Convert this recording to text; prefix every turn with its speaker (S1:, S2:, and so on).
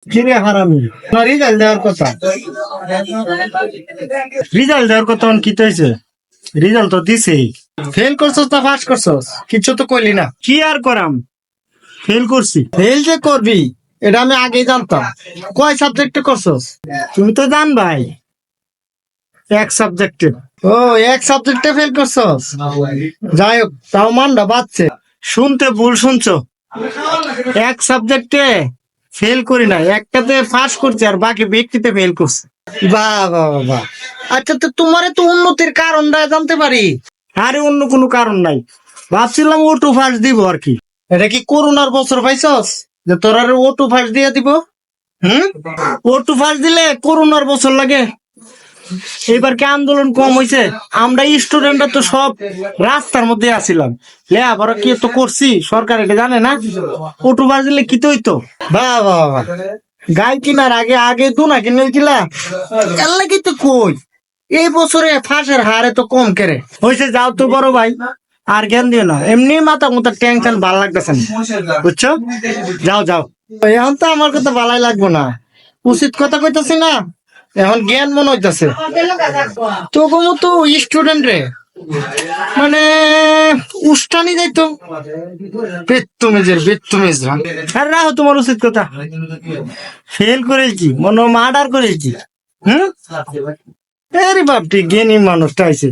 S1: কিরে হারামি, না রেজাল্ট দেওয়ার কথা, রেজাল্ট দেওয়ার কথা কি হয়েছে? রেজাল্ট তো দিছেই। ফেল করছস না পাস করছস? কিছু তো কইলি না। কি আর করাম, ফেল করছি। ফেল যে করবি এটা আমি আগেই জানতাম। কয় সাবজেক্টে করছস? তুমি তো জান ভাই, এক সাবজেক্টে। ও, এক সাবজেক্টে ফেল করছস? যাই হোক, তাও মানটা বাড়ছে। শুনতে ভুল শুনছো, এক সাবজেক্টে ফেল করি না, একটাতে পাস করছি আর বাকি ব্যক্তিতে ফেল করছে। বাহ বাহ বাহ বাহ। আচ্ছা, তো তোমার তো উন্নতির কারণটা জানতে পারি? আরে অন্য কোনো কারণ নাই, ভাবছিলাম ওটু ফার্স্ট দিব আর কি। এটা কি করোনার বছর পাইছস যে তোরা ওটু ফার্স্ট দিয়ে দিব? হুম, ওটু ফার্স্ট দিলে করোনার বছর লাগে? এবার কি আন্দোলন কম হয়েছে? আমরা স্টুডেন্টরা তো সব রাস্তার মধ্যে আছিলাম, লেখাপড়া কি তো করছি, সরকার এটা জানে না? ওটু ফার্স্ট দিলে কি তো হইতো? বাহ বাহ বাহ। গাই কিনার আগে আগে তো না কিনে কিলা এর লাগি তো কই এই বছরে ফাঁসের হারে তো কম কেরে হয়েছে। যাও তো বড় ভাই, আর জ্ঞান দিও না, এমনি মাথা মতো টেনশন ভাল লাগতেছে না, বুঝছো? যাও যাও, এখন তো আমার কথা ভালাই লাগবো না, উচিত কথা কইতাছি না, এখন জ্ঞান মনে হইতাছে। তো মতো স্টুডেন্ট রে মানে উস্টানি যাইতো বেত্তমেজের বেত্তমেজ। আর রাহো, তোমার উচিত কথা। ফেল করেছি মনে মার্ডার করেছি। হুম, আরে বাপটি জ্ঞানী মানুষটা আইছে।